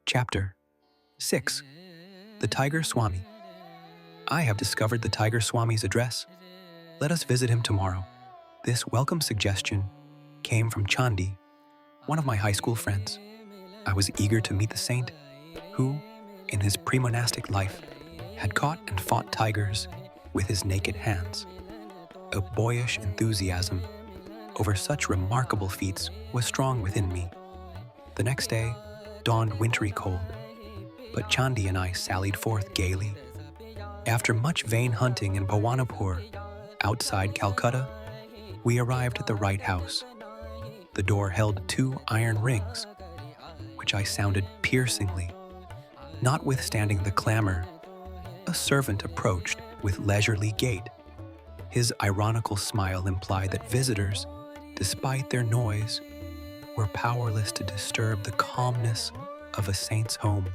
Chapter 6. The Tiger Swami. I have discovered the Tiger Swami's address. Let us visit him tomorrow. This welcome suggestion came from Chandi, one of my high school friends. I was eager to meet the saint who, in his pre-monastic life, had caught and fought tigers with his naked hands. A boyish enthusiasm over such remarkable feats was strong within me. The next day dawned wintry cold, but Chandi and I sallied forth gaily. After much vain hunting in Bhawanapur, outside Calcutta, we arrived at the right house. The door held 2 iron rings, which I sounded piercingly. Notwithstanding the clamor, a servant approached with leisurely gait. His ironical smile implied that visitors, despite their noise, were powerless to disturb the calmness of a saint's home.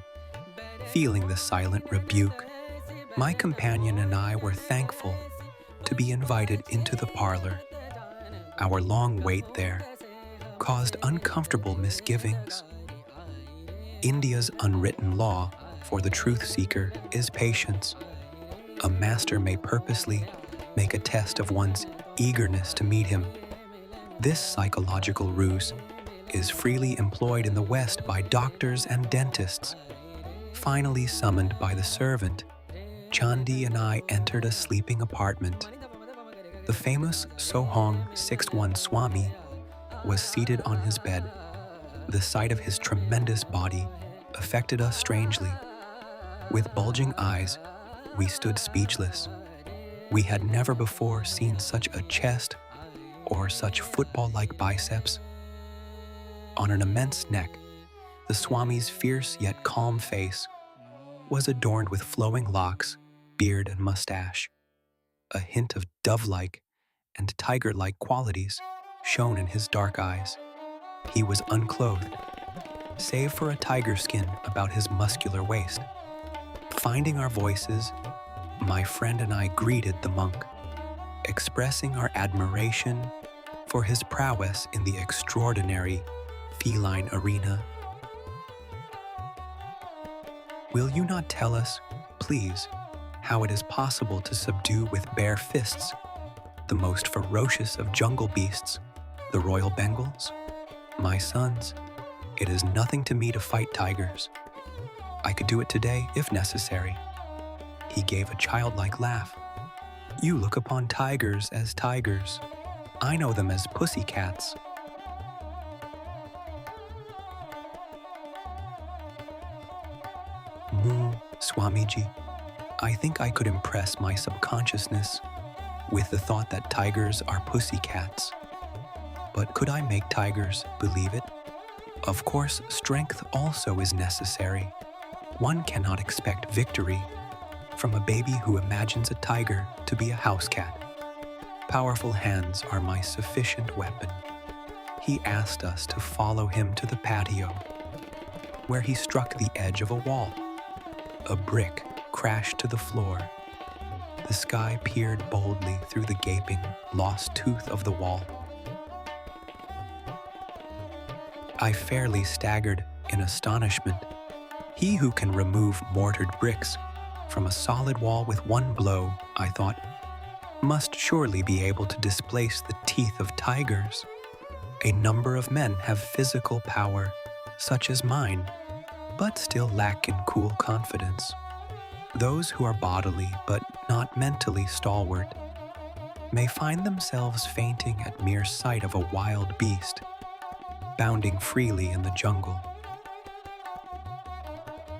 Feeling the silent rebuke, my companion and I were thankful to be invited into the parlor. Our long wait there caused uncomfortable misgivings. India's unwritten law for the truth seeker is patience. A master may purposely make a test of one's eagerness to meet him. This psychological ruse is freely employed in the West by doctors and dentists. Finally summoned by the servant, Chandi and I entered a sleeping apartment. The famous Sohong 6'1" Swami was seated on his bed. The sight of his tremendous body affected us strangely. With bulging eyes, we stood speechless. We had never before seen such a chest or such football-like biceps. On an immense neck, the Swami's fierce yet calm face was adorned with flowing locks, beard, and mustache. A hint of dove-like and tiger-like qualities shone in his dark eyes. He was unclothed, save for a tiger skin about his muscular waist. Finding our voices, my friend and I greeted the monk, expressing our admiration for his prowess in the extraordinary feline arena. Will you not tell us, please, how it is possible to subdue with bare fists the most ferocious of jungle beasts, the royal Bengals? My sons, it is nothing to me to fight tigers. I could do it today if necessary. He gave a childlike laugh. You look upon tigers as tigers. I know them as pussycats. Swamiji, I think I could impress my subconsciousness with the thought that tigers are pussycats. But could I make tigers believe it? Of course, strength also is necessary. One cannot expect victory from a baby who imagines a tiger to be a house cat. Powerful hands are my sufficient weapon. He asked us to follow him to the patio, where he struck the edge of a wall. A brick crashed to the floor. The sky peered boldly through the gaping, lost tooth of the wall. I fairly staggered in astonishment. He who can remove mortared bricks from a solid wall with one blow, I thought, must surely be able to displace the teeth of tigers. A number of men have physical power, such as mine, but still lack in cool confidence. Those who are bodily but not mentally stalwart may find themselves fainting at mere sight of a wild beast, bounding freely in the jungle.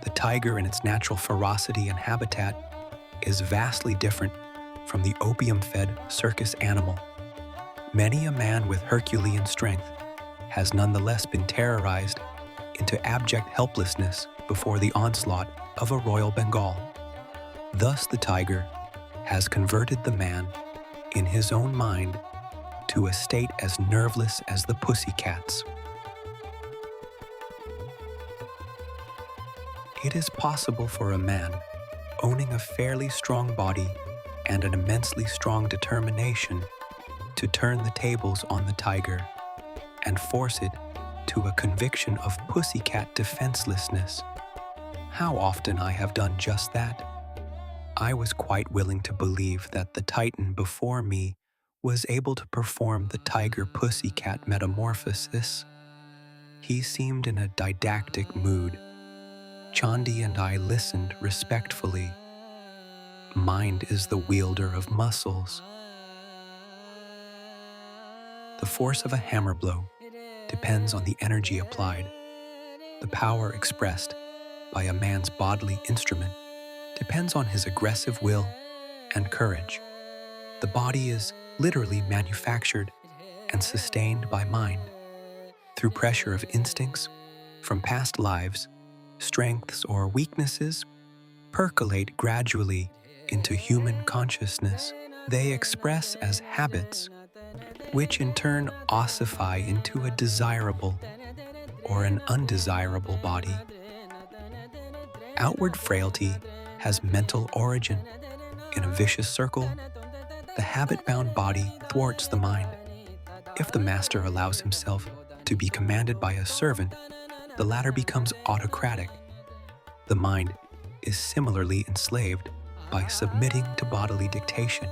The tiger in its natural ferocity and habitat is vastly different from the opium-fed circus animal. Many a man with Herculean strength has nonetheless been terrorized into abject helplessness before the onslaught of a royal Bengal. Thus the tiger has converted the man, in his own mind, to a state as nerveless as the pussycats. It is possible for a man owning a fairly strong body and an immensely strong determination to turn the tables on the tiger and force it to a conviction of pussycat defenselessness How often I have done just that? I was quite willing to believe that the titan before me was able to perform the tiger pussycat metamorphosis. He seemed in a didactic mood. Chandi and I listened respectfully. Mind is the wielder of muscles. The force of a hammer blow depends on the energy applied. The power expressed by a man's bodily instrument depends on his aggressive will and courage. The body is literally manufactured and sustained by mind. Through pressure of instincts from past lives, strengths or weaknesses percolate gradually into human consciousness. They express as habits, which in turn ossify into a desirable or an undesirable body. Outward frailty has mental origin. In a vicious circle, the habit-bound body thwarts the mind. If the master allows himself to be commanded by a servant, the latter becomes autocratic. The mind is similarly enslaved by submitting to bodily dictation.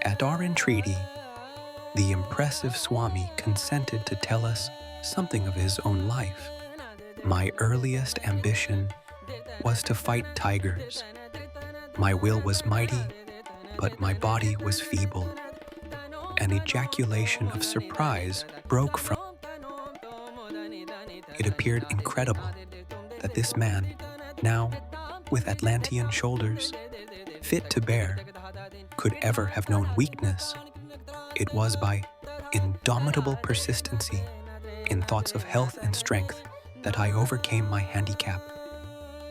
At our entreaty, the impressive Swami consented to tell us something of his own life. My earliest ambition was to fight tigers. My will was mighty, but my body was feeble. An ejaculation of surprise broke from me. It appeared incredible that this man, now with Atlantean shoulders, fit to bear, could ever have known weakness. It was by indomitable persistency in thoughts of health and strength that I overcame my handicap.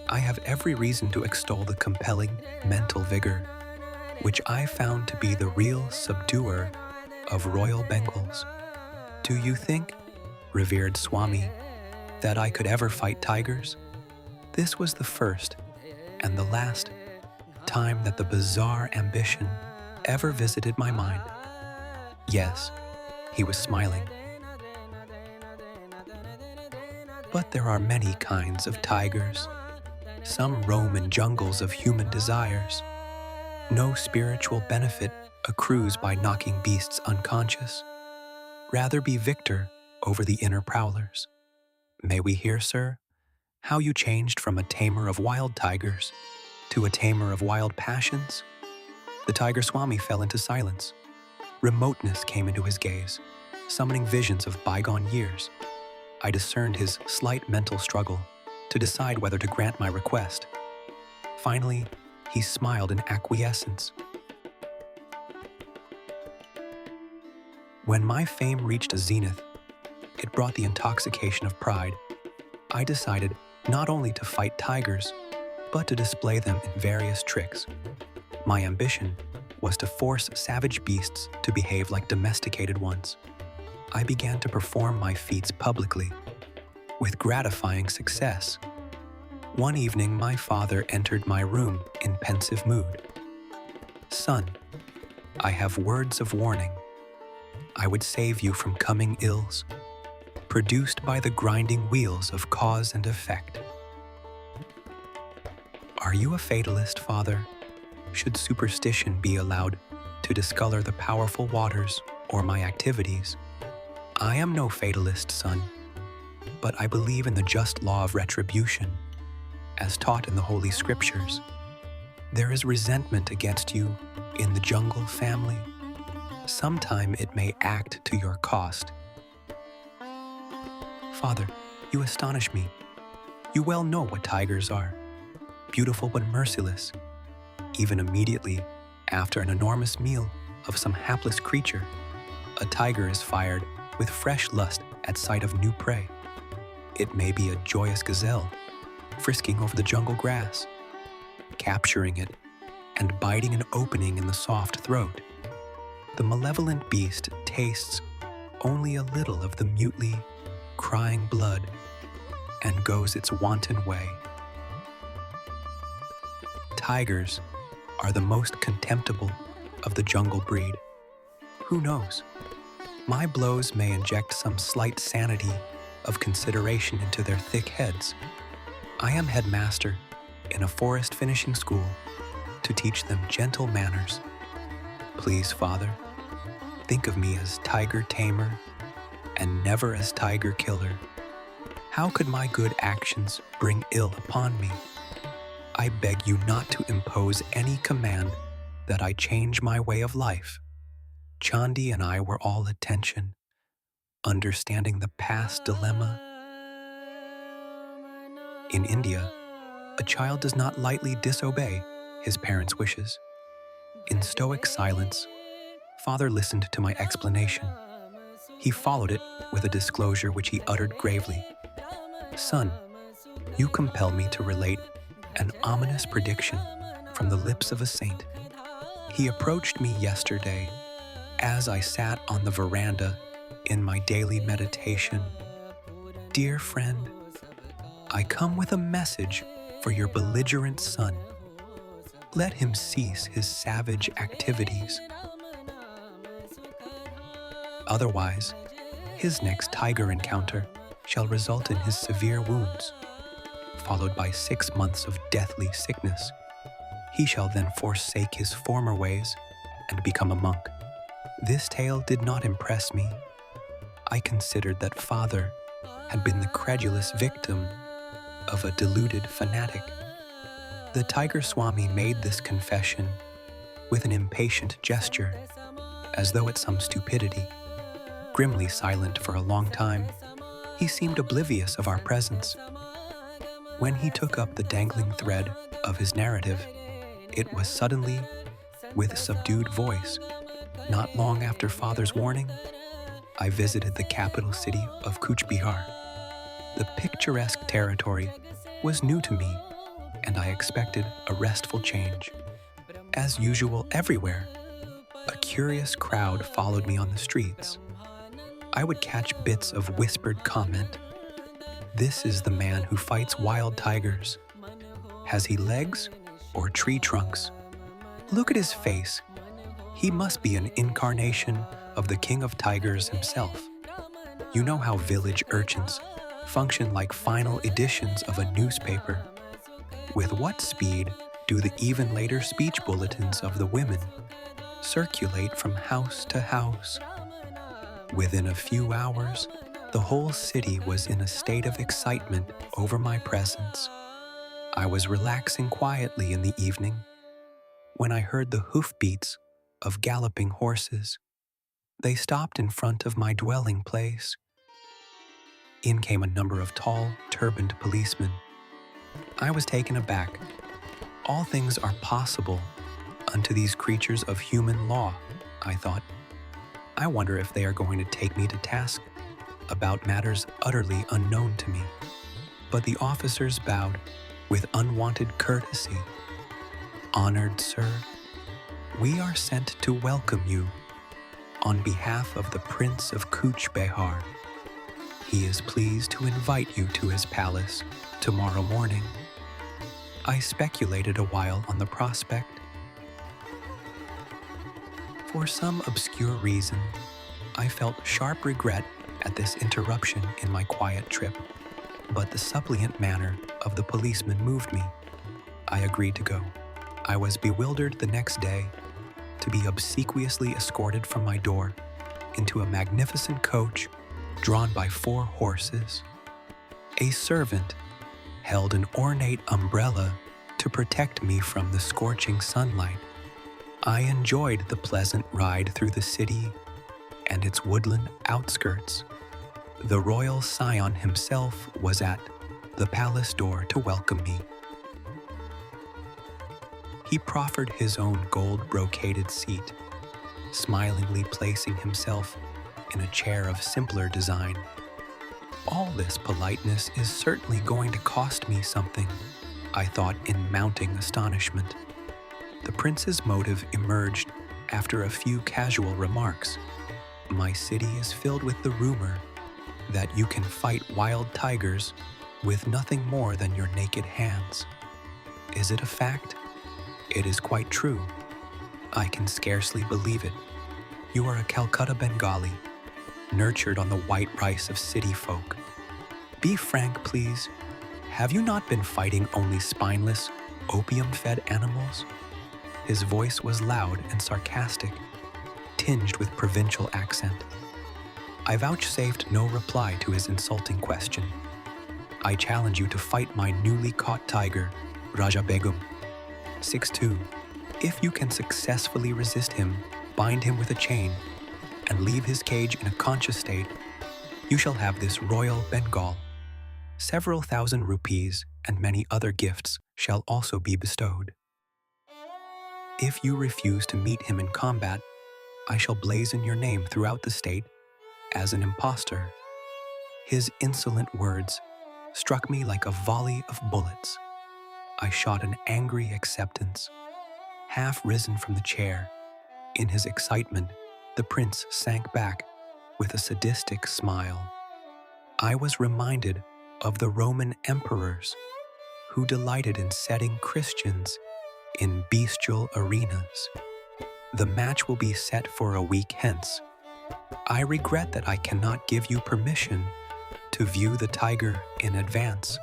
I have every reason to extol the compelling mental vigor, which I found to be the real subduer of royal Bengals. Do you think, revered Swami, that I could ever fight tigers? This was the first and the last time that the bizarre ambition ever visited my mind. Yes, he was smiling. But there are many kinds of tigers. Some roam in jungles of human desires. No spiritual benefit accrues by knocking beasts unconscious. Rather be victor over the inner prowlers. May we hear, sir, how you changed from a tamer of wild tigers to a tamer of wild passions? The Tiger Swami fell into silence. Remoteness came into his gaze, summoning visions of bygone years. I discerned his slight mental struggle to decide whether to grant my request. Finally, he smiled in acquiescence. When my fame reached a zenith, it brought the intoxication of pride. I decided not only to fight tigers, but to display them in various tricks. My ambition was to force savage beasts to behave like domesticated ones. I began to perform my feats publicly, with gratifying success. One evening, my father entered my room in pensive mood. "Son, I have words of warning. I would save you from coming ills, produced by the grinding wheels of cause and effect." Are you a fatalist, father? Should superstition be allowed to discolor the powerful waters or my activities? I am no fatalist, son, but I believe in the just law of retribution, as taught in the Holy Scriptures. There is resentment against you in the jungle family. Sometime it may act to your cost. Father, you astonish me. You well know what tigers are. Beautiful but merciless. Even immediately after an enormous meal of some hapless creature, a tiger is fired with fresh lust at sight of new prey. It may be a joyous gazelle, frisking over the jungle grass, capturing it and biting an opening in the soft throat. The malevolent beast tastes only a little of the mutely crying blood and goes its wanton way. Tigers are the most contemptible of the jungle breed. Who knows? My blows may inject some slight sanity of consideration into their thick heads. I am headmaster in a forest finishing school to teach them gentle manners. Please, Father, think of me as tiger tamer and never as tiger killer. How could my good actions bring ill upon me? I beg you not to impose any command that I change my way of life. Chandi and I were all attention, understanding the past dilemma. In India, a child does not lightly disobey his parents' wishes. In stoic silence, Father listened to my explanation. He followed it with a disclosure which he uttered gravely. Son, you compel me to relate an ominous prediction from the lips of a saint. He approached me yesterday as I sat on the veranda in my daily meditation. Dear friend, I come with a message for your belligerent son. Let him cease his savage activities. Otherwise, his next tiger encounter shall result in his severe wounds, followed by 6 months of deathly sickness. He shall then forsake his former ways and become a monk. This tale did not impress me. I considered that Father had been the credulous victim of a deluded fanatic. The Tiger Swami made this confession with an impatient gesture, as though at some stupidity. Grimly silent for a long time, he seemed oblivious of our presence. When he took up the dangling thread of his narrative, it was suddenly, with subdued voice. Not long after Father's warning, I visited the capital city of Kuch Bihar. The picturesque territory was new to me, and I expected a restful change. As usual everywhere, a curious crowd followed me on the streets. I would catch bits of whispered comment. This is the man who fights wild tigers. Has he legs or tree trunks? Look at his face. He must be an incarnation of the king of tigers himself. You know how village urchins function like final editions of a newspaper. With what speed do the even later speech bulletins of the women circulate from house to house? Within a few hours, the whole city was in a state of excitement over my presence. I was relaxing quietly in the evening when I heard the hoofbeats of galloping horses. They stopped in front of my dwelling place. In came a number of tall, turbaned policemen. I was taken aback. All things are possible unto these creatures of human law, I thought. I wonder if they are going to take me to task about matters utterly unknown to me. But the officers bowed with unwonted courtesy. Honored sir, we are sent to welcome you on behalf of the Prince of Kuch Behar. He is pleased to invite you to his palace tomorrow morning. I speculated a while on the prospect. For some obscure reason, I felt sharp regret at this interruption in my quiet trip, but the suppliant manner of the policeman moved me. I agreed to go. I was bewildered the next day to be obsequiously escorted from my door into a magnificent coach drawn by 4 horses. A servant held an ornate umbrella to protect me from the scorching sunlight. I enjoyed the pleasant ride through the city and its woodland outskirts. The royal scion himself was at the palace door to welcome me. He proffered his own gold-brocaded seat, smilingly placing himself in a chair of simpler design. All this politeness is certainly going to cost me something, I thought in mounting astonishment. The prince's motive emerged after a few casual remarks. My city is filled with the rumor that you can fight wild tigers with nothing more than your naked hands. Is it a fact? It is quite true. I can scarcely believe it. You are a Calcutta Bengali, nurtured on the white rice of city folk. Be frank, please. Have you not been fighting only spineless, opium-fed animals? His voice was loud and sarcastic, tinged with provincial accent. I vouchsafed no reply to his insulting question. I challenge you to fight my newly caught tiger, Raja Begum. 6'2". If you can successfully resist him, bind him with a chain, and leave his cage in a conscious state, you shall have this royal Bengal. Several thousand rupees and many other gifts shall also be bestowed. If you refuse to meet him in combat, I shall blazon your name throughout the state as an impostor. His insolent words struck me like a volley of bullets. I shot an angry acceptance. Half risen from the chair, in his excitement, the prince sank back with a sadistic smile. I was reminded of the Roman emperors who delighted in setting Christians in bestial arenas. The match will be set for a week hence. I regret that I cannot give you permission to view the tiger in advance.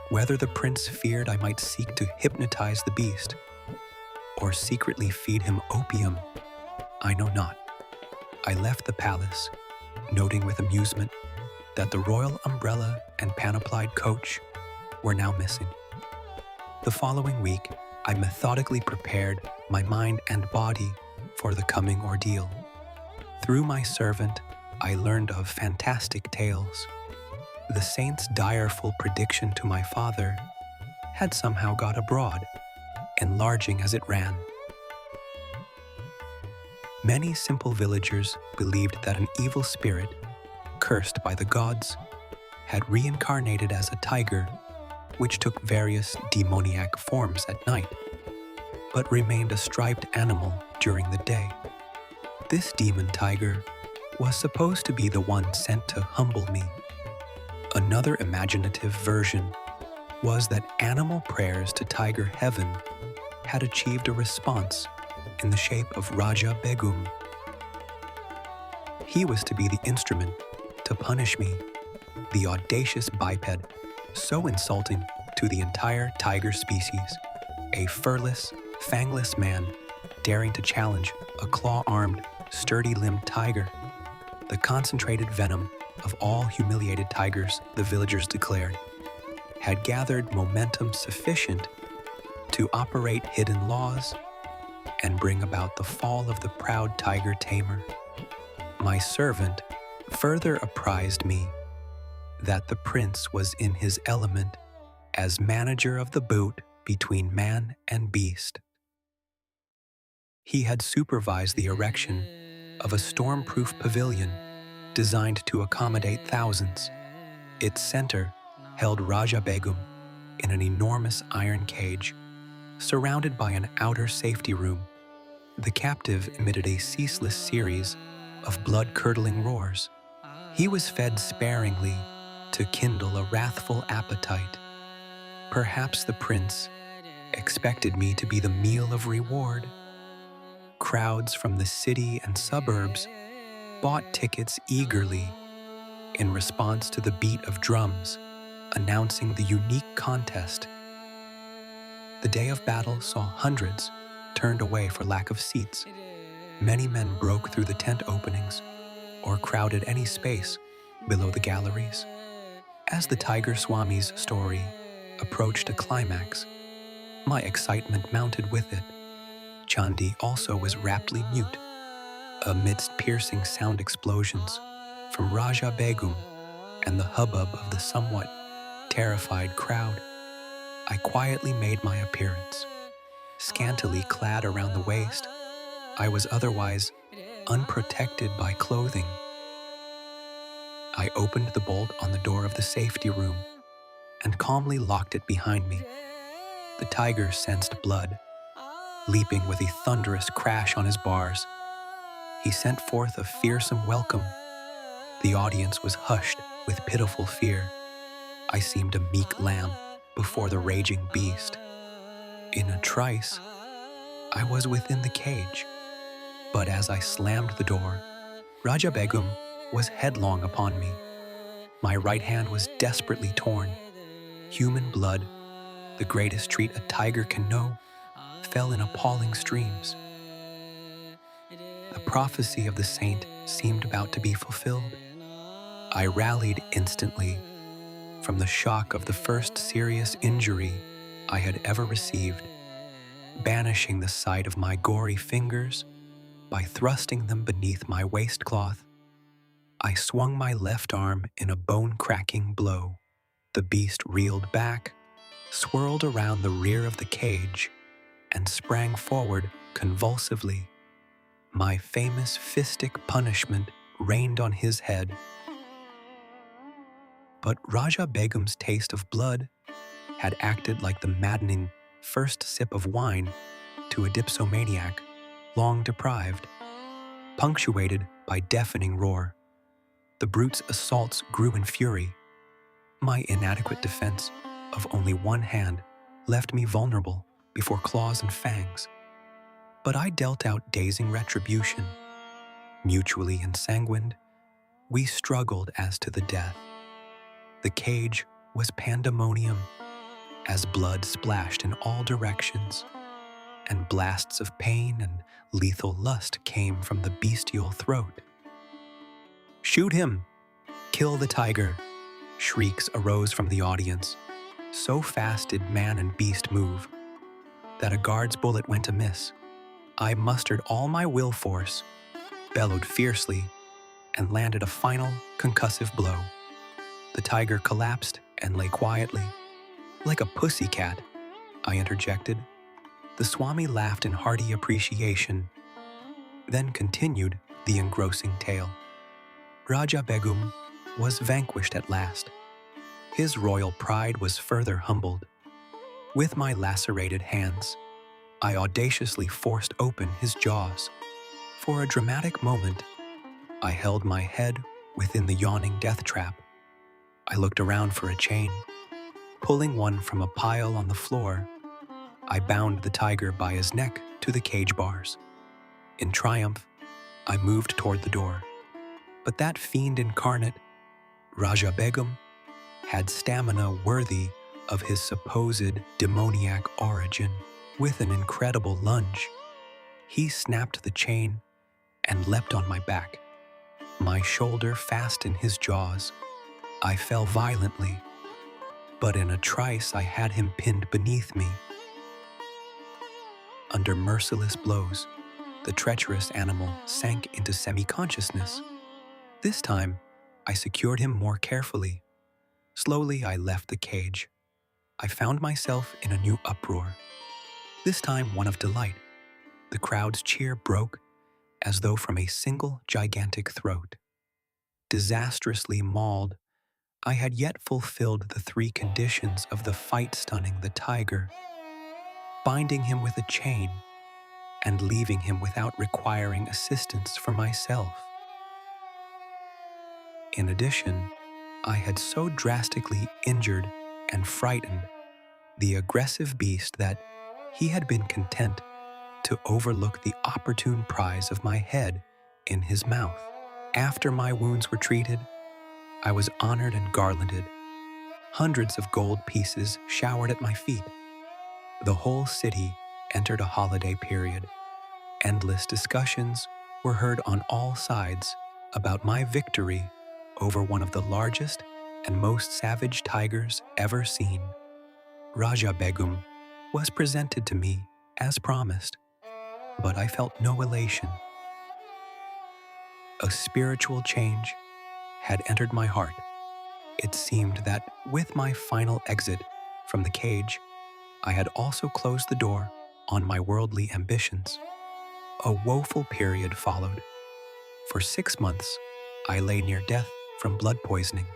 Whether the prince feared I might seek to hypnotize the beast or secretly feed him opium, I know not. I left the palace, noting with amusement that the royal umbrella and panoplied coach were now missing. The following week, I methodically prepared my mind and body for the coming ordeal. Through my servant, I learned of fantastic tales. The saint's direful prediction to my father had somehow got abroad, enlarging as it ran. Many simple villagers believed that an evil spirit, cursed by the gods, had reincarnated as a tiger, which took various demoniac forms at night, but remained a striped animal during the day. This demon tiger was supposed to be the one sent to humble me. Another imaginative version was that animal prayers to Tiger Heaven had achieved a response in the shape of Raja Begum. He was to be the instrument to punish me, the audacious biped, so insulting to the entire tiger species, a furless, fangless man daring to challenge a claw-armed, sturdy-limbed tiger. The concentrated venom of all humiliated tigers, the villagers declared, had gathered momentum sufficient to operate hidden laws and bring about the fall of the proud tiger tamer. My servant further apprised me that the prince was in his element as manager of the boot between man and beast. He had supervised the erection of a storm-proof pavilion designed to accommodate thousands. Its center held Raja Begum in an enormous iron cage, surrounded by an outer safety room. The captive emitted a ceaseless series of blood-curdling roars. He was fed sparingly to kindle a wrathful appetite. Perhaps the prince expected me to be the meal of reward. Crowds from the city and suburbs bought tickets eagerly in response to the beat of drums announcing the unique contest. The day of battle saw hundreds turned away for lack of seats. Many men broke through the tent openings or crowded any space below the galleries. As the Tiger Swami's story approached a climax, my excitement mounted with it. Chandi also was raptly mute. Amidst piercing sound explosions from Raja Begum and the hubbub of the somewhat terrified crowd, I quietly made my appearance. Scantily clad around the waist, I was otherwise unprotected by clothing. I opened the bolt on the door of the safety room and calmly locked it behind me. The tiger sensed blood, leaping with a thunderous crash on his bars. He sent forth a fearsome welcome. The audience was hushed with pitiful fear. I seemed a meek lamb before the raging beast. In a trice, I was within the cage, but as I slammed the door, Raja Begum was headlong upon me. My right hand was desperately torn. Human blood, the greatest treat a tiger can know, fell in appalling streams. The prophecy of the saint seemed about to be fulfilled. I rallied instantly from the shock of the first serious injury I had ever received, banishing the sight of my gory fingers by thrusting them beneath my waistcloth. I swung my left arm in a bone-cracking blow. The beast reeled back, swirled around the rear of the cage, and sprang forward convulsively. My famous fistic punishment rained on his head. But Raja Begum's taste of blood had acted like the maddening first sip of wine to a dipsomaniac long deprived, punctuated by deafening roar. The brute's assaults grew in fury. My inadequate defense of only one hand left me vulnerable before claws and fangs. But I dealt out dazing retribution. Mutually ensanguined, we struggled as to the death. The cage was pandemonium, as blood splashed in all directions, and blasts of pain and lethal lust came from the bestial throat. "Shoot him! Kill the tiger!" Shrieks arose from the audience. So fast did man and beast move that a guard's bullet went amiss. I mustered all my will force, bellowed fiercely, and landed a final concussive blow. The tiger collapsed and lay quietly. "Like a pussy cat," I interjected. The Swami laughed in hearty appreciation, then continued the engrossing tale. Raja Begum was vanquished at last. His royal pride was further humbled. With my lacerated hands, I audaciously forced open his jaws. For a dramatic moment, I held my head within the yawning death trap. I looked around for a chain. Pulling one from a pile on the floor, I bound the tiger by his neck to the cage bars. In triumph, I moved toward the door. But that fiend incarnate, Raja Begum, had stamina worthy of his supposed demoniac origin. With an incredible lunge, he snapped the chain and leapt on my back. My shoulder fast in his jaws. I fell violently, but in a trice I had him pinned beneath me. Under merciless blows, the treacherous animal sank into semi-consciousness. This time, I secured him more carefully. Slowly, I left the cage. I found myself in a new uproar, this time one of delight. The crowd's cheer broke as though from a single gigantic throat. Disastrously mauled, I had yet fulfilled the three conditions of the fight, stunning the tiger, binding him with a chain, and leaving him without requiring assistance for myself. In addition, I had so drastically injured and frightened the aggressive beast that he had been content to overlook the opportune prize of my head in his mouth. After my wounds were treated, I was honored and garlanded. Hundreds of gold pieces showered at my feet. The whole city entered a holiday period. Endless discussions were heard on all sides about my victory over one of the largest and most savage tigers ever seen. Raja Begum was presented to me as promised, but I felt no elation. A spiritual change had entered my heart. It seemed that with my final exit from the cage, I had also closed the door on my worldly ambitions. A woeful period followed. For 6 months, I lay near death from blood poisoning.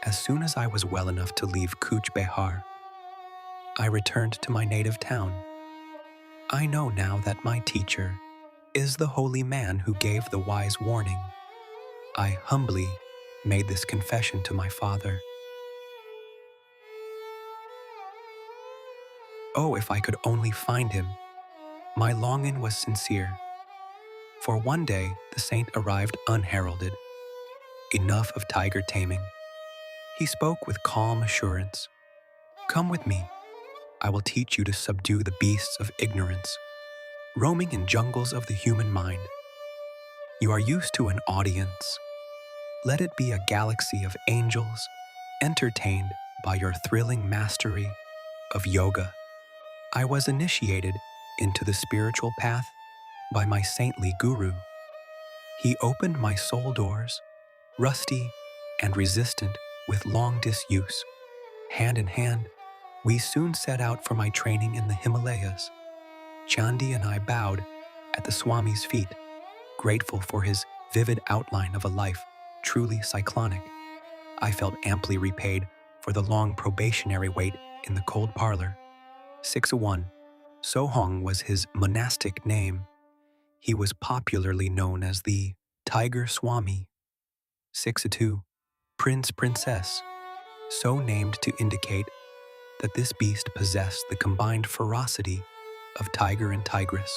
As soon as I was well enough to leave Cooch Behar, I returned to my native town. I know now that my teacher is the holy man who gave the wise warning. I humbly made this confession to my father. Oh, if I could only find him! My longing was sincere. For one day, the saint arrived unheralded. Enough of tiger taming. He spoke with calm assurance. Come with me. I will teach you to subdue the beasts of ignorance, roaming in jungles of the human mind. You are used to an audience. Let it be a galaxy of angels, entertained by your thrilling mastery of yoga. I was initiated into the spiritual path by my saintly guru. He opened my soul doors, rusty and resistant with long disuse. Hand in hand, we soon set out for my training in the Himalayas. Chandi and I bowed at the Swami's feet, grateful for his vivid outline of a life truly cyclonic. I felt amply repaid for the long probationary wait in the cold parlor. 601. Sohong was his monastic name. He was popularly known as the Tiger Swami. 602. Prince Princess, so named to indicate that this beast possessed the combined ferocity of tiger and tigress.